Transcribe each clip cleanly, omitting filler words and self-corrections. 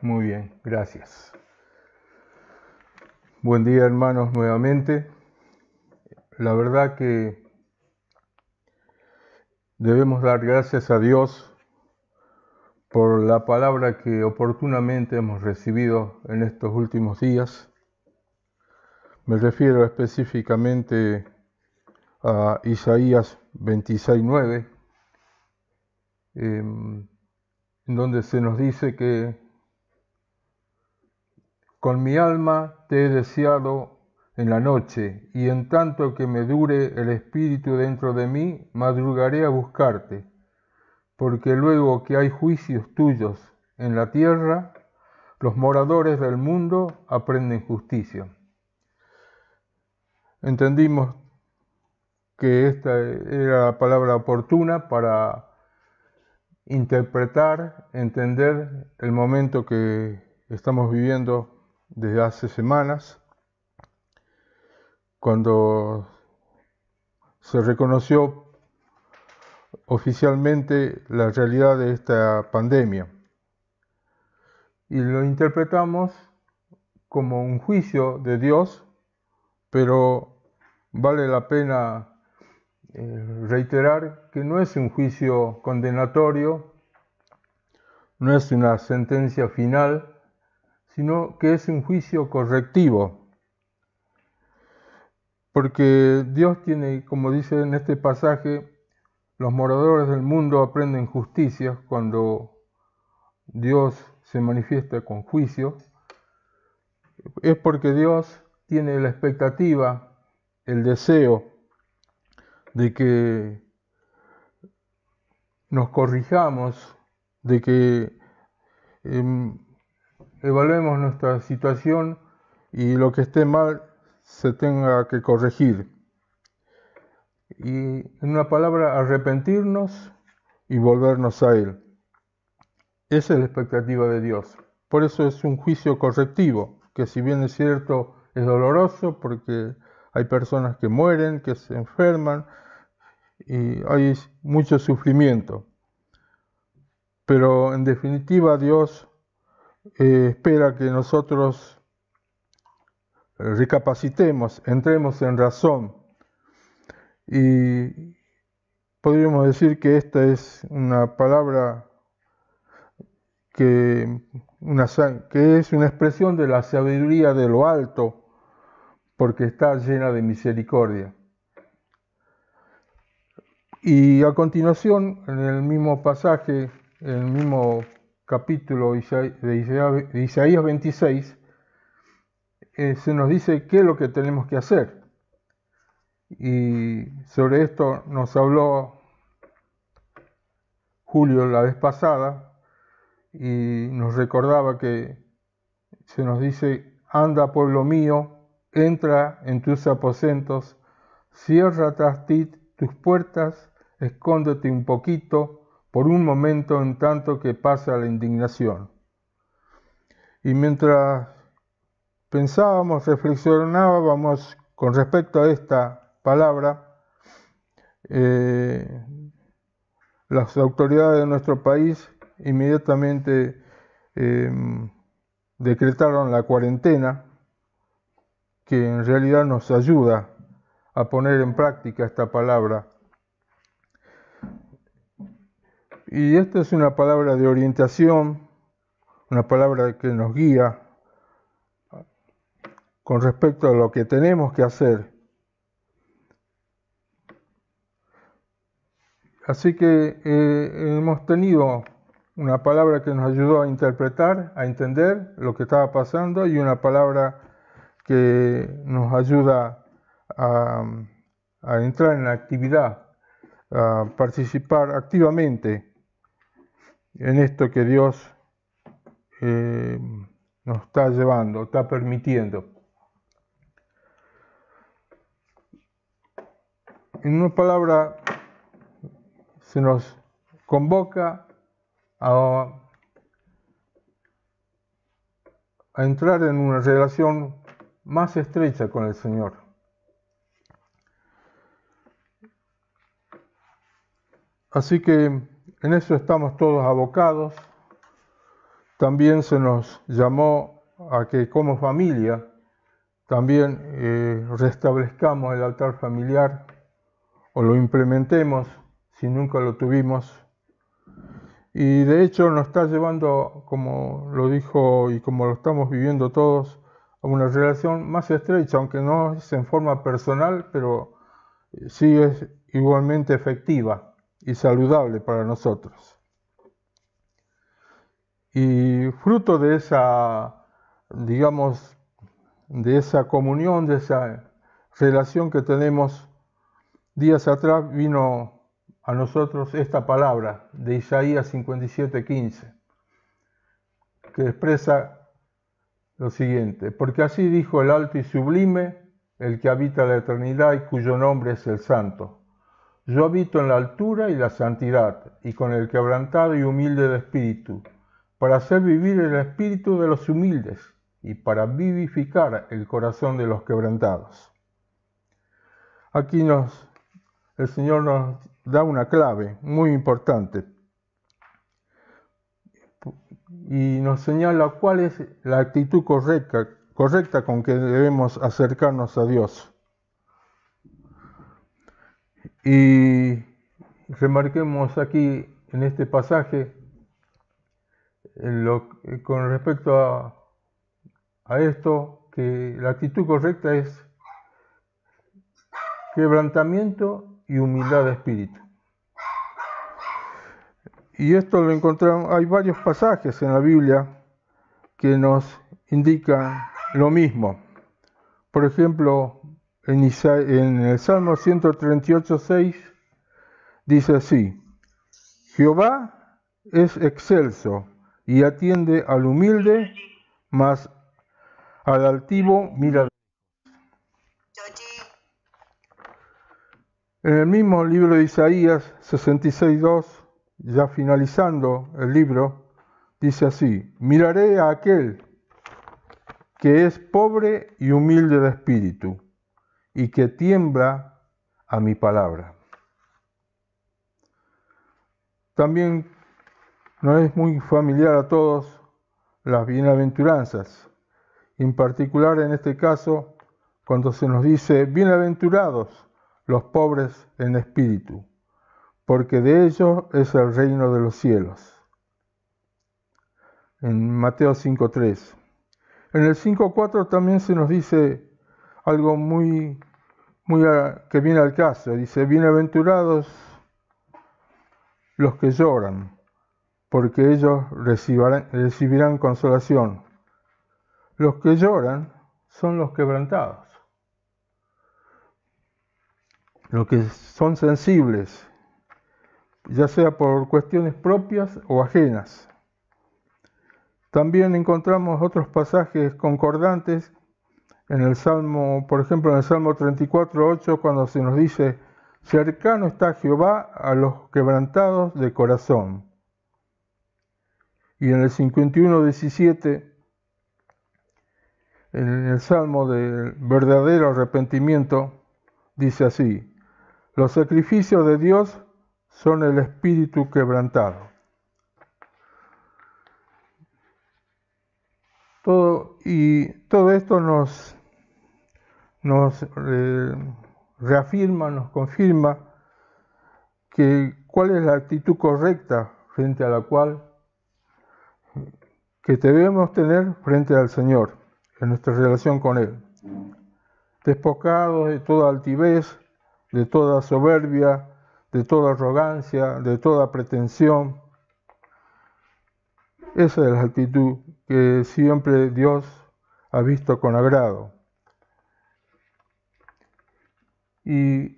Muy bien, gracias. Buen día, hermanos, nuevamente. La verdad que debemos dar gracias a Dios por la palabra que oportunamente hemos recibido en estos últimos días. Me refiero específicamente a Isaías 26:9, en donde se nos dice que con mi alma te he deseado en la noche, y en tanto que me dure el espíritu dentro de mí, madrugaré a buscarte, porque luego que hay juicios tuyos en la tierra, los moradores del mundo aprenden justicia. Entendimos que esta era la palabra oportuna para interpretar, entender el momento que estamos viviendo desde hace semanas, cuando se reconoció oficialmente la realidad de esta pandemia. Y lo interpretamos como un juicio de Dios, pero vale la pena reiterar que no es un juicio condenatorio, no es una sentencia final, sino que es un juicio correctivo. Porque Dios tiene, como dice en este pasaje, los moradores del mundo aprenden justicia cuando Dios se manifiesta con juicio. Es porque Dios tiene la expectativa, el deseo de que nos corrijamos, de que evaluemos nuestra situación y lo que esté mal se tenga que corregir. Y en una palabra, arrepentirnos y volvernos a Él. Esa es la expectativa de Dios. Por eso es un juicio correctivo, que si bien es cierto, es doloroso porque hay personas que mueren, que se enferman y hay mucho sufrimiento. Pero en definitiva Dios espera que nosotros recapacitemos, entremos en razón. Y podríamos decir que esta es una palabra que es una expresión de la sabiduría de lo alto, porque está llena de misericordia. Y a continuación, en el mismo pasaje, en el mismo capítulo de Isaías 26, se nos dice qué es lo que tenemos que hacer. Y sobre esto nos habló Julio la vez pasada y nos recordaba que se nos dice: anda, pueblo mío, entra en tus aposentos, cierra tras ti tus puertas, escóndete un poquito por un momento en tanto que pasa la indignación. Y mientras pensábamos, reflexionábamos con respecto a esta palabra, las autoridades de nuestro país inmediatamente decretaron la cuarentena, que en realidad nos ayuda a poner en práctica esta palabra. Y esta es una palabra de orientación, una palabra que nos guía con respecto a lo que tenemos que hacer. Así que hemos tenido una palabra que nos ayudó a interpretar, a entender lo que estaba pasando, y una palabra que nos ayuda a entrar en la actividad, a participar activamente en esto que Dios nos está llevando, está permitiendo. En una palabra, se nos convoca a entrar en una relación más estrecha con el Señor. Así que en eso estamos todos abocados, también se nos llamó a que como familia también restablezcamos el altar familiar o lo implementemos si nunca lo tuvimos. Y de hecho nos está llevando, como lo dijo y como lo estamos viviendo todos, a una relación más estrecha, aunque no es en forma personal, pero sí es igualmente efectiva y saludable para nosotros. Y fruto de esa, digamos, de esa comunión, de esa relación que tenemos, días atrás vino a nosotros esta palabra de Isaías 57:15, que expresa lo siguiente: porque así dijo el alto y sublime, el que habita la eternidad y cuyo nombre es el Santo. Yo habito en la altura y la santidad, y con el quebrantado y humilde de espíritu, para hacer vivir el espíritu de los humildes y para vivificar el corazón de los quebrantados. Aquí el Señor nos da una clave muy importante y nos señala cuál es la actitud correcta con que debemos acercarnos a Dios. Y remarquemos aquí en este pasaje con respecto a esto, que la actitud correcta es quebrantamiento y humildad de espíritu. Y esto lo encontramos, hay varios pasajes en la Biblia que nos indican lo mismo. Por ejemplo, en el Salmo 138:6 dice así: Jehová es excelso y atiende al humilde, mas al altivo mira. En el mismo libro de Isaías 66:2, ya finalizando el libro, dice así: miraré a aquel que es pobre y humilde de espíritu, y que tiembla a mi palabra. También nos es muy familiar a todos las bienaventuranzas, en particular en este caso, cuando se nos dice: bienaventurados los pobres en espíritu, porque de ellos es el reino de los cielos. En Mateo 5:3. En el 5:4 también se nos dice algo que viene al caso. Dice: bienaventurados los que lloran, porque ellos recibirán consolación. Los que lloran son los quebrantados, los que son sensibles, ya sea por cuestiones propias o ajenas. También encontramos otros pasajes concordantes en el Salmo, por ejemplo en el Salmo 34:8, cuando se nos dice: cercano está Jehová a los quebrantados de corazón. Y en el 51:17, en el Salmo del verdadero arrepentimiento, dice así: los sacrificios de Dios son el espíritu quebrantado. Todo esto nos reafirma, nos confirma cuál es la actitud correcta frente a la cual que debemos tener frente al Señor en nuestra relación con Él. Despojados de toda altivez, de toda soberbia, de toda arrogancia, de toda pretensión. Esa es la actitud que siempre Dios ha visto con agrado. Y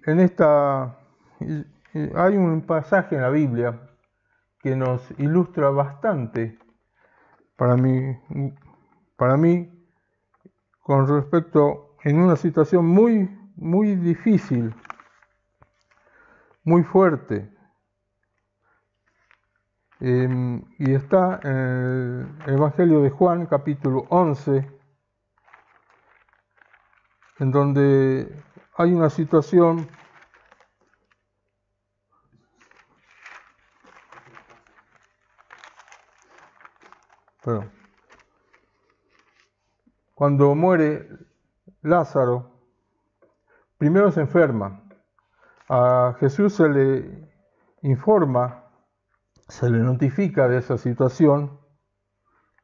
hay un pasaje en la Biblia que nos ilustra bastante para mí con respecto en una situación muy difícil, muy fuerte. Y está en el Evangelio de Juan, capítulo 11, en donde hay una situación Perdón. Cuando muere Lázaro, primero se enferma. A Jesús se le informa, se le notifica de esa situación,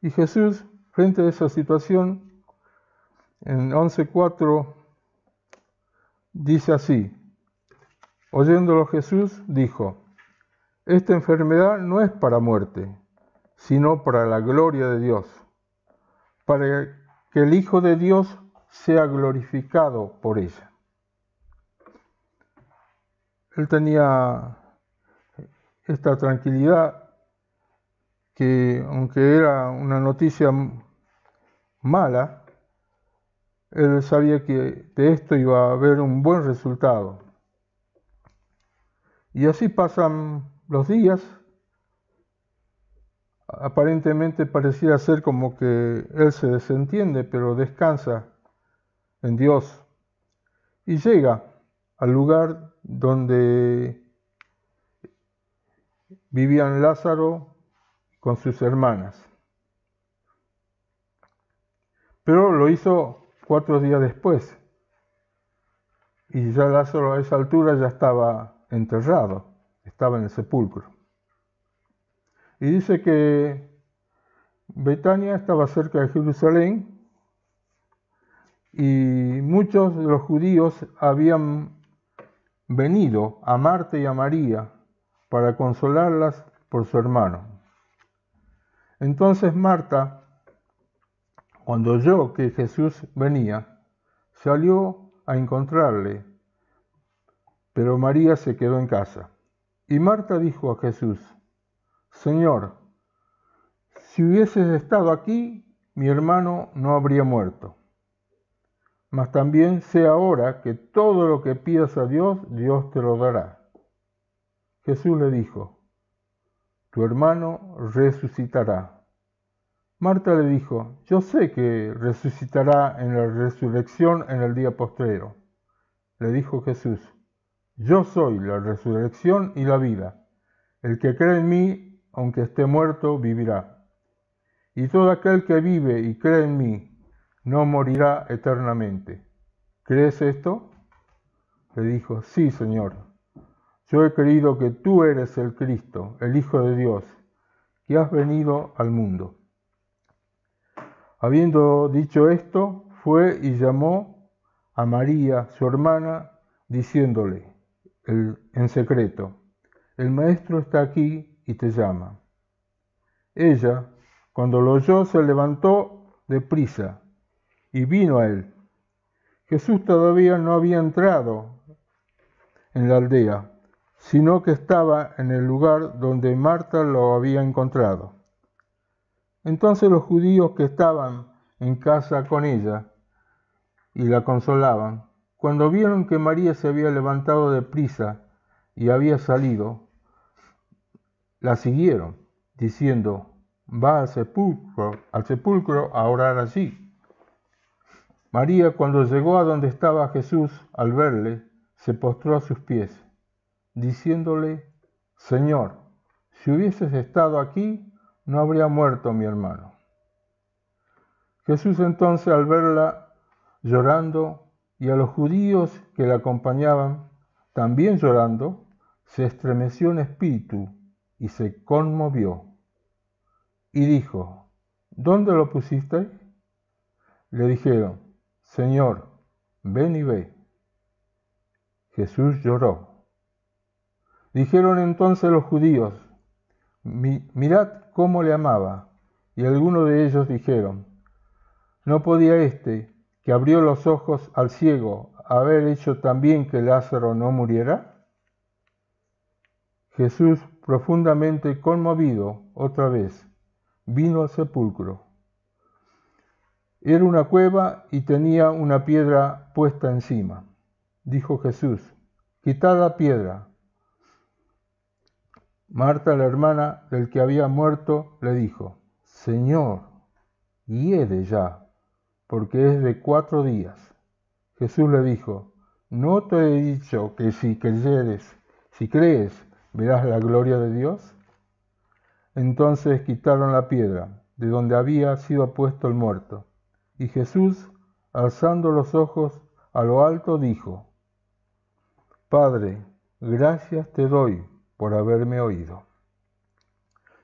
y Jesús, frente a esa situación, en 11:4 dice así: oyéndolo Jesús dijo: esta enfermedad no es para muerte, sino para la gloria de Dios, para que el Hijo de Dios sea glorificado por ella. Él tenía esta tranquilidad que, aunque era una noticia mala, él sabía que de esto iba a haber un buen resultado. Y así pasan los días. Aparentemente pareciera ser como que él se desentiende, pero descansa en Dios. Y llega al lugar donde vivían Lázaro con sus hermanas. Pero lo hizo 4 días después. Y ya Lázaro a esa altura ya estaba enterrado, estaba en el sepulcro. Y dice que Betania estaba cerca de Jerusalén y muchos de los judíos habían venido a Marta y a María para consolarlas por su hermano. Entonces Marta, cuando oyó que Jesús venía, salió a encontrarle, pero María se quedó en casa. Y Marta dijo a Jesús: Señor, si hubieses estado aquí, mi hermano no habría muerto. Mas también sé ahora que todo lo que pidas a Dios, Dios te lo dará. Jesús le dijo: tu hermano resucitará. Marta le dijo: yo sé que resucitará en la resurrección en el día postrero. Le dijo Jesús: yo soy la resurrección y la vida. El que cree en mí, aunque esté muerto, vivirá. Y todo aquel que vive y cree en mí, no morirá eternamente. ¿Crees esto? Le dijo: sí, Señor. Yo he creído que tú eres el Cristo, el Hijo de Dios, que has venido al mundo. Habiendo dicho esto, fue y llamó a María, su hermana, diciéndole en secreto: el Maestro está aquí y te llama. Ella, cuando lo oyó, se levantó deprisa y vino a él. Jesús todavía no había entrado en la aldea, sino que estaba en el lugar donde Marta lo había encontrado. Entonces los judíos que estaban en casa con ella y la consolaban, cuando vieron que María se había levantado deprisa y había salido, la siguieron, diciendo: va al sepulcro a orar allí. María, cuando llegó a donde estaba Jesús, al verle, se postró a sus pies, diciéndole: Señor, si hubieses estado aquí, no habría muerto mi hermano. Jesús entonces, al verla llorando, y a los judíos que la acompañaban, también llorando, se estremeció en espíritu y se conmovió. Y dijo: ¿dónde lo pusisteis? Le dijeron: Señor, ven y ve. Jesús lloró. Dijeron entonces los judíos: mirad cómo le amaba. Y algunos de ellos dijeron: ¿no podía este, que abrió los ojos al ciego, haber hecho también que Lázaro no muriera? Jesús, profundamente conmovido otra vez, vino al sepulcro. Era una cueva y tenía una piedra puesta encima. Dijo Jesús: quitad la piedra. Marta, la hermana del que había muerto, le dijo: Señor, hiede ya, porque es de 4 días. Jesús le dijo: ¿no te he dicho que si crees, verás la gloria de Dios? Entonces quitaron la piedra. de donde había sido puesto el muerto. Y Jesús, alzando los ojos a lo alto, dijo: Padre, gracias te doy por haberme oído.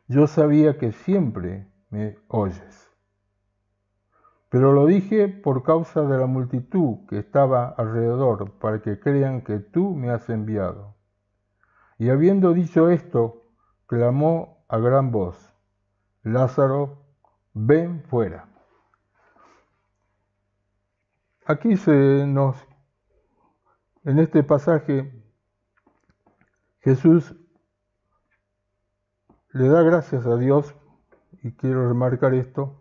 Yo sabía que siempre me oyes, pero lo dije por causa de la multitud que estaba alrededor, para que crean que tú me has enviado. Y habiendo dicho esto, clamó a gran voz: Lázaro, ven fuera. Aquí en este pasaje, Jesús le da gracias a Dios, y quiero remarcar esto,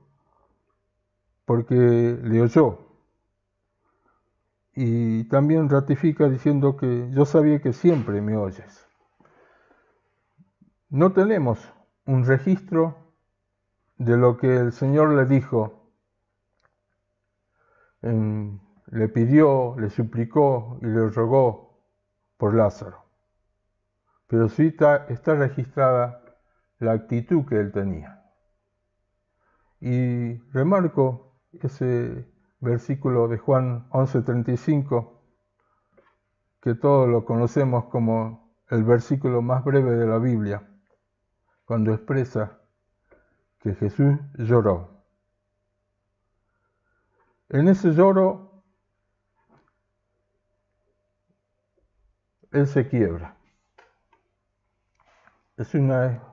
porque le oyó. Y también ratifica diciendo que yo sabía que siempre me oyes. No tenemos un registro de lo que el Señor le dijo, le pidió, le suplicó y le rogó por Lázaro. Pero sí está registrada la actitud que él tenía. Y remarco ese versículo de Juan 11:35, que todos lo conocemos como el versículo más breve de la Biblia, cuando expresa que Jesús lloró. En ese lloro, él se quiebra. Es una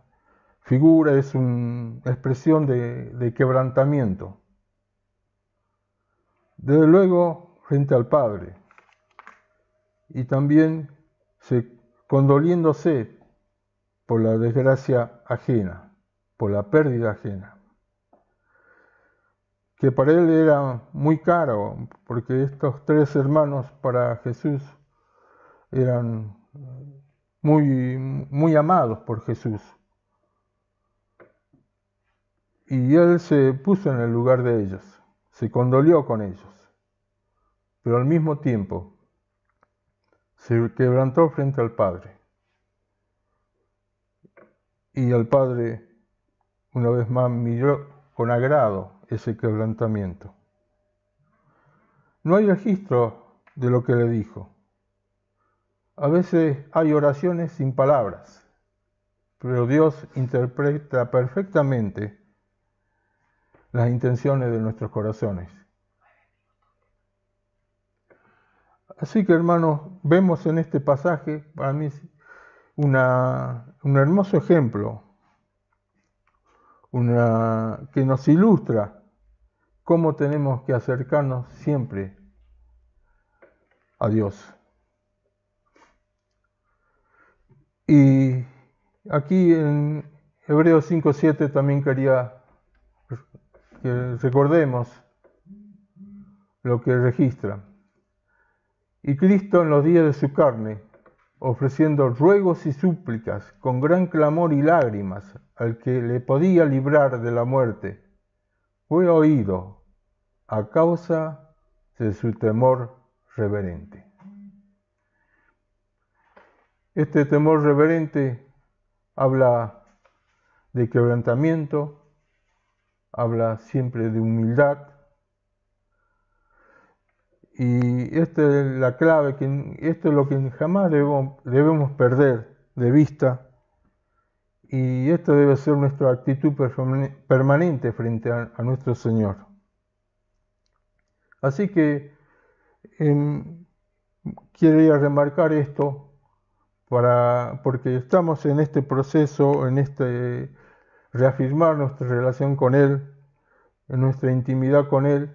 figura, es una expresión de quebrantamiento. Desde luego, frente al Padre. Y también condoliéndose por la desgracia ajena, por la pérdida ajena, que para él era muy caro, porque estos tres hermanos para Jesús eran muy amados por Jesús. Y él se puso en el lugar de ellos, se condolió con ellos, pero al mismo tiempo se quebrantó frente al Padre. Y el Padre, una vez más, miró con agrado ese quebrantamiento. No hay registro de lo que le dijo. A veces hay oraciones sin palabras, pero Dios interpreta perfectamente las intenciones de nuestros corazones. Así que, hermanos, vemos en este pasaje, para mí, un hermoso ejemplo, que nos ilustra cómo tenemos que acercarnos siempre a Dios. Y aquí en Hebreos 5:7 también quería que recordemos lo que registra. Y Cristo en los días de su carne, ofreciendo ruegos y súplicas con gran clamor y lágrimas al que le podía librar de la muerte, fue oído a causa de su temor reverente. Este temor reverente habla de quebrantamiento, habla siempre de humildad, y esta es la clave, esto es lo que jamás debemos perder de vista, y esto debe ser nuestra actitud permanente frente a nuestro Señor. Así que quería remarcar esto porque estamos en este proceso, en reafirmar nuestra relación con Él, en nuestra intimidad con Él,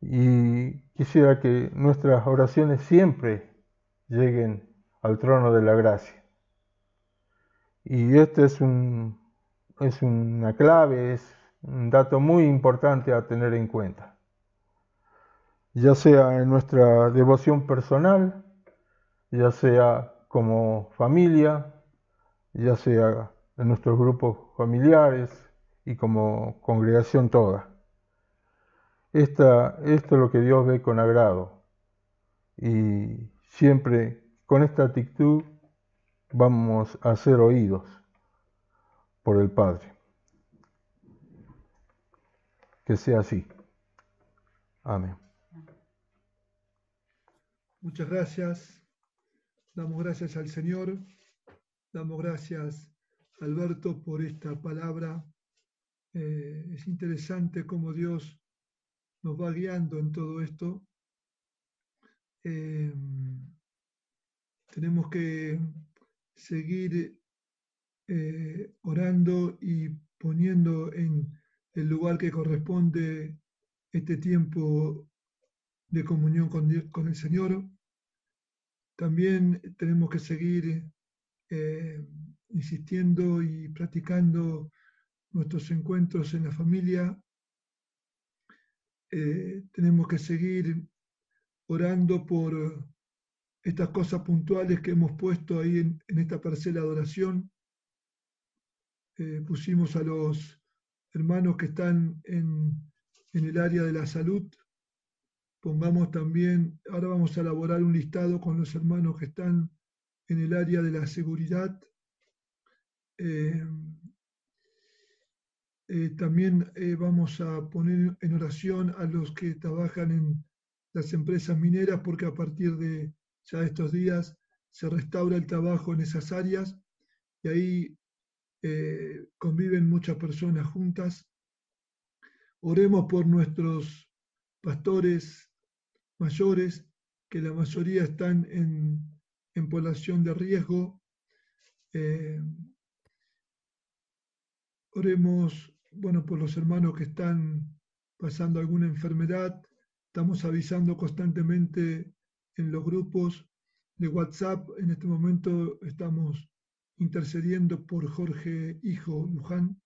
y quisiera que nuestras oraciones siempre lleguen al trono de la gracia. Y este es una clave, es un dato muy importante a tener en cuenta, ya sea en nuestra devoción personal, ya sea como familia, ya sea en nuestros grupos familiares y como congregación toda. Esto es lo que Dios ve con agrado, y siempre con esta actitud vamos a ser oídos por el Padre. que sea así. Amén. Muchas gracias. Damos gracias al Señor. Damos gracias, Alberto, por esta palabra. Es interesante cómo Dios nos va guiando en todo esto. Tenemos que seguir orando y poniendo en el lugar que corresponde este tiempo de comunión con el Señor. También tenemos que seguir insistiendo y practicando nuestros encuentros en la familia. Tenemos que seguir orando por estas cosas puntuales que hemos puesto ahí en esta parcela de oración. Pusimos a los hermanos que están en el área de la salud. Pongamos también, ahora vamos a elaborar un listado con los hermanos que están en el área de la seguridad. También vamos a poner en oración a los que trabajan en las empresas mineras, porque a partir de ya estos días se restaura el trabajo en esas áreas y ahí conviven muchas personas juntas. Oremos por nuestros pastores mayores, que la mayoría están en población de riesgo. Oremos, bueno, por los hermanos que están pasando alguna enfermedad. Estamos avisando constantemente en los grupos de WhatsApp. En este momento estamos intercediendo por Jorge Hijo Luján,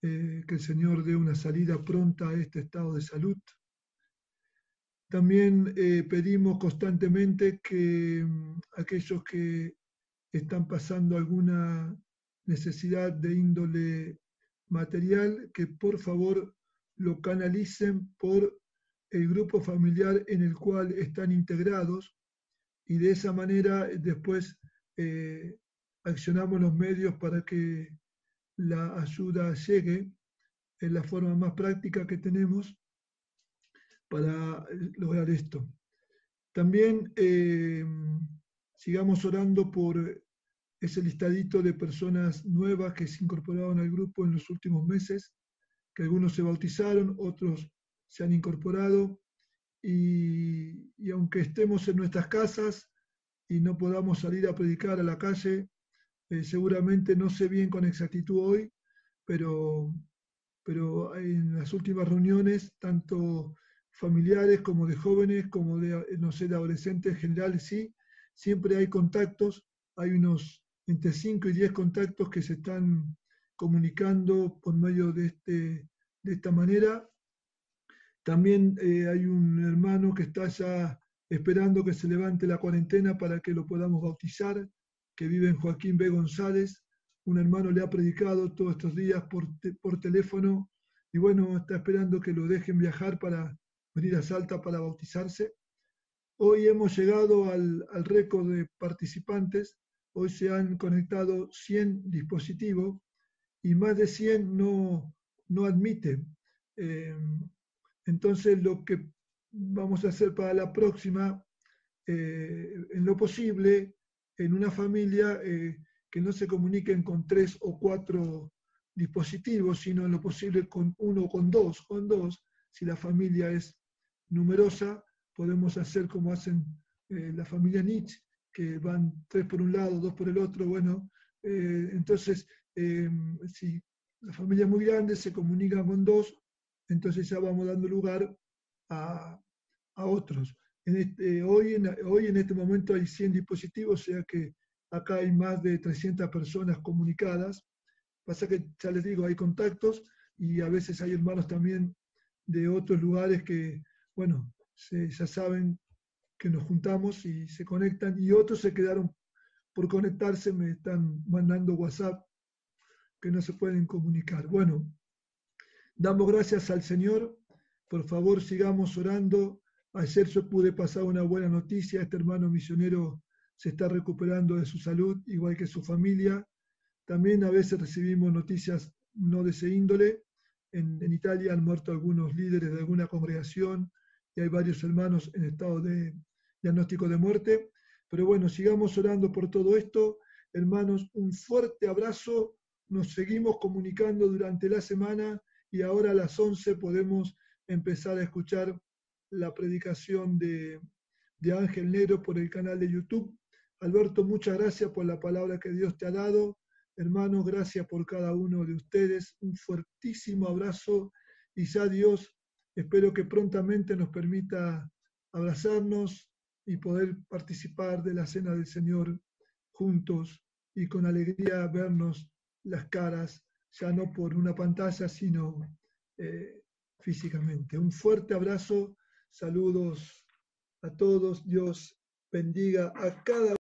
que el Señor dé una salida pronta a este estado de salud. También pedimos constantemente que aquellos que están pasando alguna necesidad de índole material, que por favor lo canalicen por el grupo familiar en el cual están integrados y de esa manera después accionamos los medios para que la ayuda llegue en la forma más práctica que tenemos para lograr esto. También sigamos orando por ese listadito de personas nuevas que se incorporaron al grupo en los últimos meses, que algunos se bautizaron, otros se han incorporado, y aunque estemos en nuestras casas y no podamos salir a predicar a la calle, seguramente no sé bien con exactitud hoy, pero en las últimas reuniones, tanto familiares como de jóvenes, como de, no sé, de adolescentes en general, sí, siempre hay contactos, hay unos entre 5 y 10 contactos que se están comunicando por medio de esta manera. También hay un hermano que está ya esperando que se levante la cuarentena para que lo podamos bautizar, que vive en Joaquín B. González. Un hermano le ha predicado todos estos días por teléfono y bueno, está esperando que lo dejen viajar para venir a Salta para bautizarse. Hoy hemos llegado al récord de participantes. Hoy se han conectado 100 dispositivos y más de 100 no admiten. Entonces, lo que vamos a hacer para la próxima, en lo posible, en una familia, que no se comuniquen con 3 o 4 dispositivos, sino en lo posible con uno o con dos. Con dos, si la familia es numerosa, podemos hacer como hacen la familia Nietzsche, que van 3 por un lado, 2 por el otro. Bueno, entonces, si la familia es muy grande, se comunica con dos, entonces ya vamos dando lugar a otros. Hoy en este momento hay 100 dispositivos, o sea que acá hay más de 300 personas comunicadas. Pasa que, ya les digo, hay contactos y a veces hay hermanos también de otros lugares que, bueno, ya saben que nos juntamos y se conectan, y otros se quedaron por conectarse, me están mandando WhatsApp que no se pueden comunicar. Bueno, damos gracias al Señor. Por favor, sigamos orando. Ayer yo pude pasar una buena noticia. Este hermano misionero se está recuperando de su salud, igual que su familia. También a veces recibimos noticias no de ese índole, en Italia han muerto algunos líderes de alguna congregación y hay varios hermanos en estado de diagnóstico de muerte. Pero bueno, sigamos orando por todo esto. Hermanos, un fuerte abrazo. Nos seguimos comunicando durante la semana y ahora a las 11 podemos empezar a escuchar la predicación de Ángel Negro por el canal de YouTube. Alberto, muchas gracias por la palabra que Dios te ha dado. Hermanos, gracias por cada uno de ustedes. Un fuertísimo abrazo y ya Dios, espero que prontamente nos permita abrazarnos y poder participar de la cena del Señor juntos y con alegría vernos las caras, ya no por una pantalla, sino físicamente. Un fuerte abrazo, saludos a todos, Dios bendiga a cada